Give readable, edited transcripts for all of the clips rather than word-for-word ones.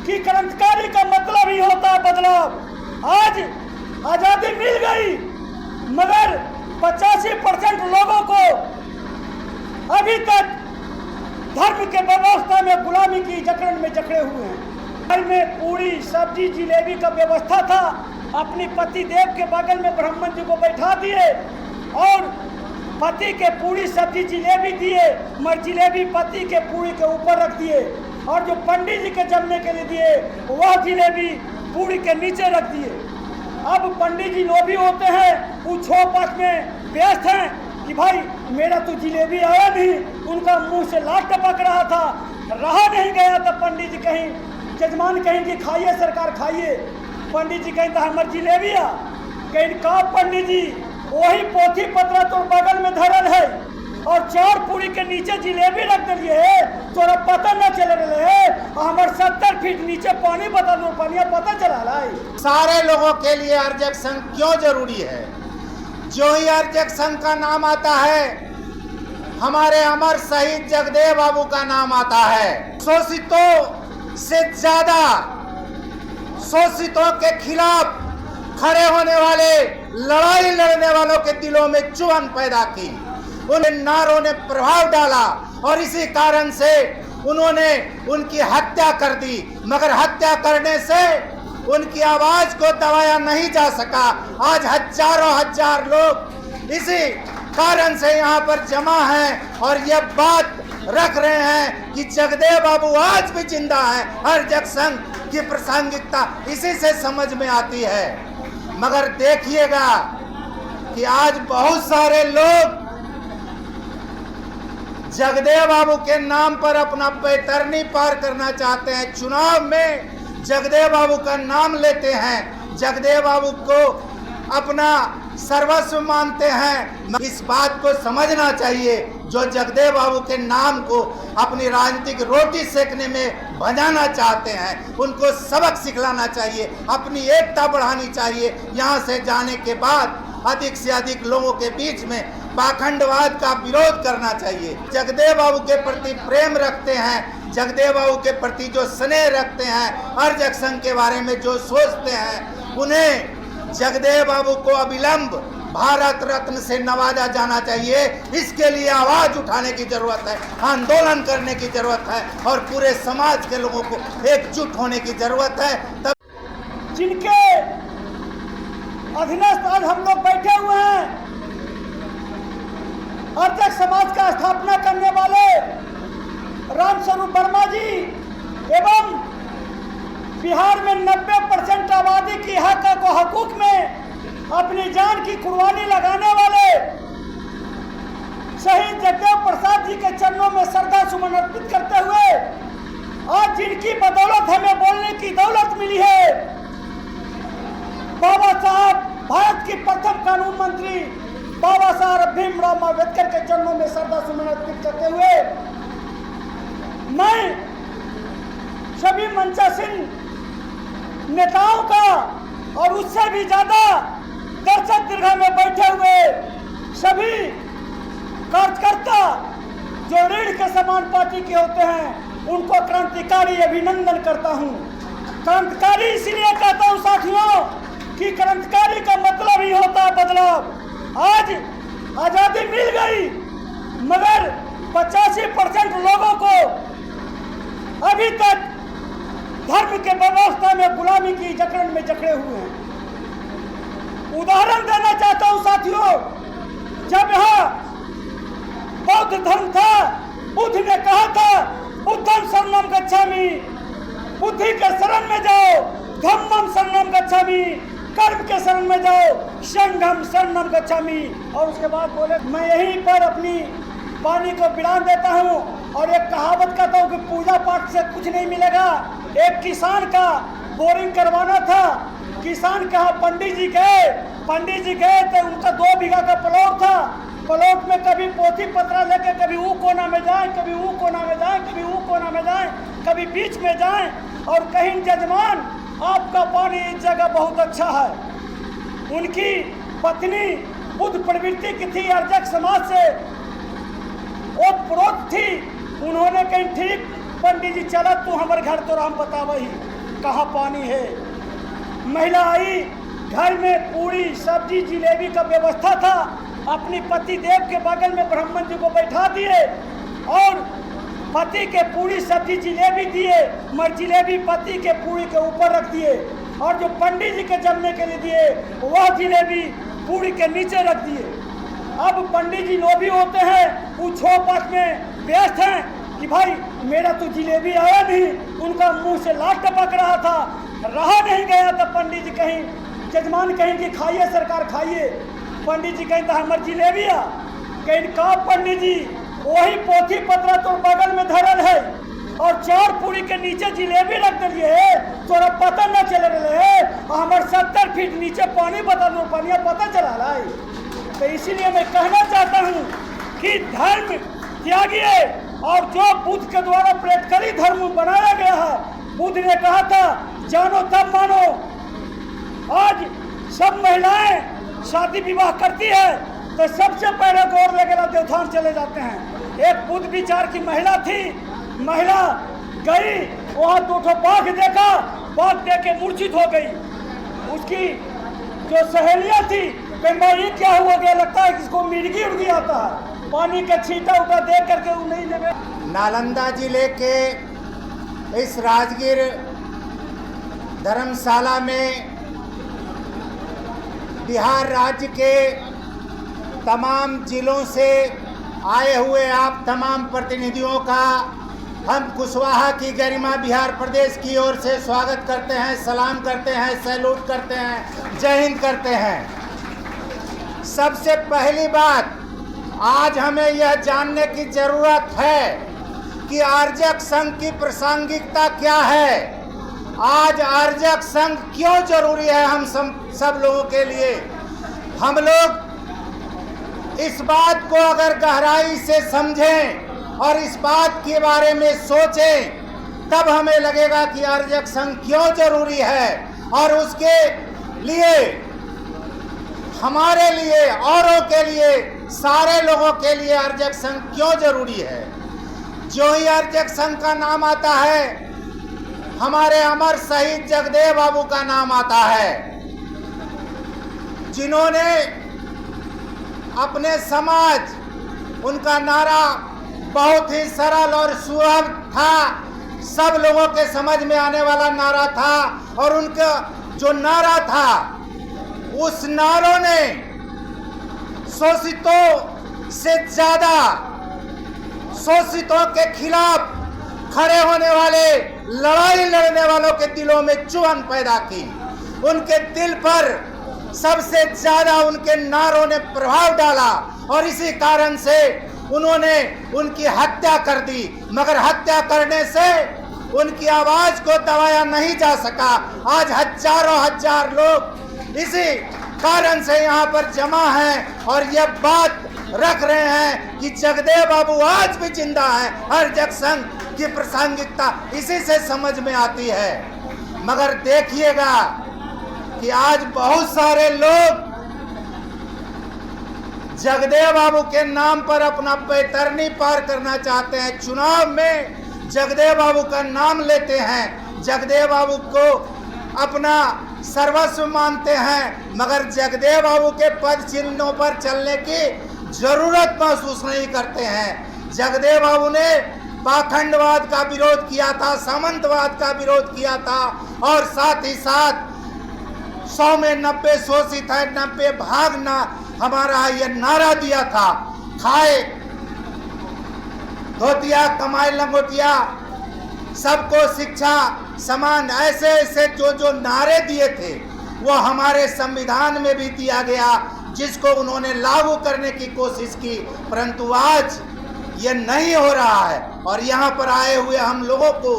कि क्रांतिकारी का मतलब ही होता है बदलाव। आज आज़ादी मिल गई मगर 85% लोगों को अभी तक धर्म के व्यवस्था में गुलामी की जकड़न में जकड़े हुए हैं। घर में पूरी सब्जी जिलेबी का व्यवस्था था, अपनी पति देव के बगल में ब्राह्मण जी को बैठा दिए और पति के पूरी सब्जी जिलेबी दिए, मगर जिलेबी पति के पूरी के ऊपर रख दिए और जो पंडित जी के जमने के लिए दिए वह जिलेबी पूरी के नीचे रख दिए। अब पंडित जी लोभी होते हैं, वो छो पक्ष में व्यस्त हैं कि भाई मेरा तो जिलेबी आया नहीं, उनका मुंह से लात टपक रहा था, रहा नहीं गया था। पंडित जी कहीं जजमान कहें कि खाइए सरकार खाइए, पंडित जी कहीं तो हमारे जिलेबी आ कहीं का पंडित जी वही पोथी पत्र तो बगल में धरल है और चार पूरी के नीचे जिलेबी रख दिए तोरा पता न चल रहे है। हमारे 70 फीट नीचे पानी बता दो, पानी पता चला है। सारे लोगों के लिए अर्जक संघ क्यों जरूरी है? जो ही अर्जक संघ का नाम आता है हमारे अमर शहीद जगदेव बाबू का नाम आता है। शोषितों से ज्यादा शोषितों के खिलाफ खड़े होने वाले, लड़ाई लड़ने वालों के दिलों में चुभन पैदा की, उन नारों ने प्रभाव डाला और इसी कारण से उन्होंने उनकी हत्या कर दी। मगर हत्या करने से उनकी आवाज को दबाया नहीं जा सका। आज हजारों हजार लोग इसी कारण से यहाँ पर जमा हैं और ये बात रख रहे हैं कि जगदेव बाबू आज भी जिंदा है। अर्जक संघ की प्रासंगिकता इसी से समझ में आती है। मगर देखिएगा कि आज बहुत सारे लोग जगदेव बाबू के नाम पर अपना बैतरनी पार करना चाहते हैं। चुनाव में जगदेव बाबू का नाम लेते हैं, जगदेव बाबू को अपना सर्वस्व मानते हैं। इस बात को समझना चाहिए, जो जगदेव बाबू के नाम को अपनी राजनीतिक रोटी सेकने में भजाना चाहते हैं, उनको सबक सिखलाना चाहिए, अपनी एकता बढ़ानी चाहिए। यहाँ से जाने के बाद अधिक से अधिक लोगों के बीच में पाखंडवाद का विरोध करना चाहिए। जगदेव बाबू के प्रति प्रेम रखते हैं, जगदेव बाबू के प्रति जो स्नेह रखते हैं, अर्जक संघ के बारे में जो सोचते हैं, उन्हें जगदेव बाबू को अविलंब भारत रत्न से नवाजा जाना चाहिए। इसके लिए आवाज उठाने की जरूरत है, आंदोलन करने की जरूरत है और पूरे समाज के लोगों को एकजुट होने की जरूरत है। तब जिनके अधीनस्थ आज हम लोग बैठे हुए हैं, अर्जक समाज का स्थापना करने वाले रामस्वरूप वर्मा जी एवं बिहार में 90% आबादी की हक को हकूक में अपनी जान की कुर्बानी लगाने वाले शहीद जगदेव प्रसाद जी के चरणों में श्रद्धा सुमन अर्पित करते हुए आज जिनकी बदौलत हमें बोलने की दौलत मिली है, बाबा साहब भारत की प्रथम कानून मंत्री बाबा साहब भीमराव अम्बेडकर के चरणों में श्रद्धा सुमन अर्पित करते हुए मैं सभी मंचासीन नेताओं का और उससे भी ज्यादा दर्शक दीर्घा में बैठे हुए सभी कार्यकर्ता जो रीढ़ के समान पार्टी के होते हैं, उनको क्रांतिकारी अभिनंदन करता हूं। क्रांतिकारी इसलिए कहता हूं साथियों कि क्रांतिकारी का मतलब ही होता है बदलाव। आज आज़ादी मिल गई मगर 85% लोगों को अभी तक धर्म के व्यवस्था में गुलामी की जकड़न में जकड़े हुए हैं। उदाहरण देना चाहता हूं साथियों, जब यहाँ बौद्ध धर्म था, बुद्ध ने कहा था बुद्धम शरणम गच्छामि, बुद्धि के शरण में जाओ, धम्मम शरणम गच्छामि, कर्म के शरण में जाओ, संघम शरणम गच्छामि। और उसके बाद बोले मैं यहीं पर अपनी वाणी को विराम देता हूँ और एक कहावत कहता हूँ कि पूजा पाठ से कुछ नहीं मिलेगा। एक किसान का बोरिंग करवाना था, किसान कहा पंडित जी गए तो उनका 2 बीघा का प्लॉट था। प्लॉट में कभी पोथी पत्रा लेके कभी वो कोना में जाए, कभी वो कोना में जाए, कभी वो कोना में जाए, कभी बीच में जाए और कहीं जजमान आपका पानी इस जगह बहुत अच्छा है। उनकी पत्नी बुद्ध प्रवृत्ति की थी, अर्जक समाज से ओतप्रोत थी। उन्होंने कहीं ठीक पंडित जी चला तू हमारे घर तो राम बता वही कहाँ पानी है। महिला आई, घर में पूरी सब्जी जिलेबी का व्यवस्था था, अपनी पति देव के बगल में ब्राह्मण जी को बैठा दिए और पति के पूरी सब्जी जिलेबी दिए, मगर जिलेबी पति के पूरी के ऊपर रख दिए और जो पंडित जी के जमने के लिए दिए वह जिलेबी पूरी के नीचे रख दिए। अब पंडित जी लोभी होते हैं, वो छो-पाछ में व्यस्त हैं कि भाई मेरा तो जिलेबी आया नहीं, उनका मुंह से लात टपक रहा था, रहा नहीं गया। तो पंडित जी कहीं, जजमान कहीं कि खाइए सरकार खाइए, पंडित जी कहीं तो हमारे जिलेबी आ कहीं का पंडित जी वही पोथी पत्र तो बगल में धरल है और 4 पूरी के नीचे जिलेबी रख दिए है, तोरा पता न चल रहे है। हमारे 70 फीट नीचे पानी बता दो, पानिया पता चला रहा है। तो इसीलिए मैं कहना चाहता हूँ कि धर्म त्यागिए और जो बुद्ध के द्वारा प्रेतकरी धर्म बनाया गया है, बुद्ध ने कहा था जानो तब मानो। आज सब महिलाएं शादी विवाह करती है तो सबसे पहले गौर लगेगा देवथान चले जाते हैं। एक बुद्ध विचार की महिला थी, महिला गई वहाँ 2 बाघ देखा, बाघ देख के मूर्छित हो गई। उसकी जो सहेलियाँ थी ये क्या हुआ गया, लगता है किसको मिर्गी उर्गी आता है, पानी का छींटा उठा देख करके वो नहीं लगे। नालंदा जिले के इस राजगीर धर्मशाला में बिहार राज्य के तमाम जिलों से आए हुए आप तमाम प्रतिनिधियों का हम कुशवाहा की गरिमा बिहार प्रदेश की ओर से स्वागत करते हैं, सलाम करते हैं, सैल्यूट करते हैं, जय हिंद करते हैं। सबसे पहली बात, आज हमें यह जानने की जरूरत है कि आर्जक संघ की प्रासंगिकता क्या है। आज आर्जक संघ क्यों जरूरी है हम सब लोगों के लिए। हम लोग इस बात को अगर गहराई से समझें और इस बात के बारे में सोचें तब हमें लगेगा कि आर्जक संघ क्यों जरूरी है और उसके लिए, हमारे लिए, औरों के लिए, सारे लोगों के लिए आर्जक संघ क्यों जरूरी है। जो ही आर्जक संघ का नाम आता है हमारे अमर शहीद जगदेव बाबू का नाम आता है, जिन्होंने अपने समाज, उनका नारा बहुत ही सरल और सुलभ था, सब लोगों के समझ में आने वाला नारा था और उनका जो नारा था उस नारों ने शोषितों से ज्यादा, शोषितों के खिलाफ खड़े होने वाले, लड़ाई लड़ने वालों के दिलों में चुभन पैदा की। उनके दिल पर सबसे ज्यादा उनके नारों ने प्रभाव डाला और इसी कारण से उन्होंने उनकी हत्या कर दी, मगर हत्या करने से उनकी आवाज को दबाया नहीं जा सका। आज हजारों हजार लोग इसी कारण से यहाँ पर जमा हैं और यह बात रख रहे हैं कि जगदेव बाबू आज भी जिंदा है। आर्जक संघ की प्रासंगिकता इसी से समझ में आती है। मगर देखिएगा कि आज बहुत सारे लोग जगदेव बाबू के नाम पर अपना बैतरनी पार करना चाहते हैं। चुनाव में जगदेव बाबू का नाम लेते हैं, जगदेव बाबू को अपना सर्वस्व मानते हैं, मगर जगदेव बाबू के पद चिन्हों पर चलने की जरूरत महसूस नहीं करते हैं। जगदेव बाबू ने पाखंडवाद का विरोध किया था, सामंतवाद का विरोध किया था और साथ ही साथ 100 में 90 शोषित है, 90 भागना हमारा यह नारा दिया था। खाए धोतिया, कमाए लंगोटिया, सबको शिक्षा समान, ऐसे ऐसे जो नारे दिए थे वो हमारे संविधान में भी दिया गया, जिसको उन्होंने लागू करने की कोशिश की, परंतु आज ये नहीं हो रहा है। और यहाँ पर आए हुए हम लोगों को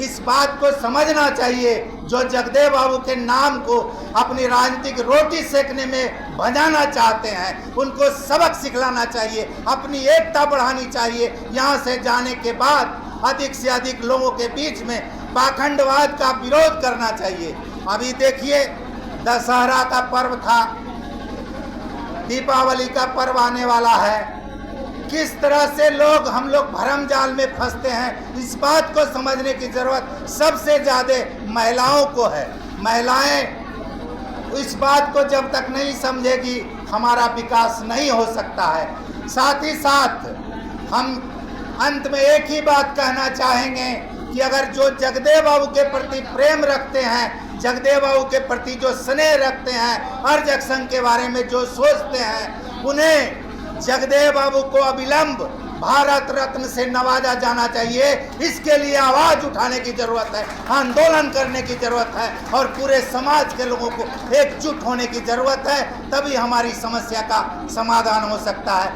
इस बात को समझना चाहिए, जो जगदेव बाबू के नाम को अपनी राजनीतिक रोटी सेकने में भजाना चाहते हैं, उनको सबक सिखलाना चाहिए, अपनी एकता बढ़ानी चाहिए। यहाँ से जाने के बाद अधिक से अधिक लोगों के बीच में पाखंडवाद का विरोध करना चाहिए। अभी देखिए दशहरा का पर्व था, दीपावली का पर्व आने वाला है, किस तरह से हम लोग भरम जाल में फंसते हैं, इस बात को समझने की जरूरत सबसे ज्यादा महिलाओं को है। महिलाएं इस बात को जब तक नहीं समझेगी हमारा विकास नहीं हो सकता है। साथ ही साथ हम अंत में एक ही बात कहना चाहेंगे कि अगर जो जगदेव बाबू के प्रति प्रेम रखते हैं, जगदेव बाबू के प्रति जो स्नेह रखते हैं, हर जंक्शन के बारे में जो सोचते हैं, उन्हें जगदेव बाबू को अविलंब भारत रत्न से नवाजा जाना चाहिए। इसके लिए आवाज उठाने की जरूरत है, आंदोलन करने की जरूरत है और पूरे समाज के लोगों को एकजुट होने की जरूरत है, तभी हमारी समस्या का समाधान हो सकता है।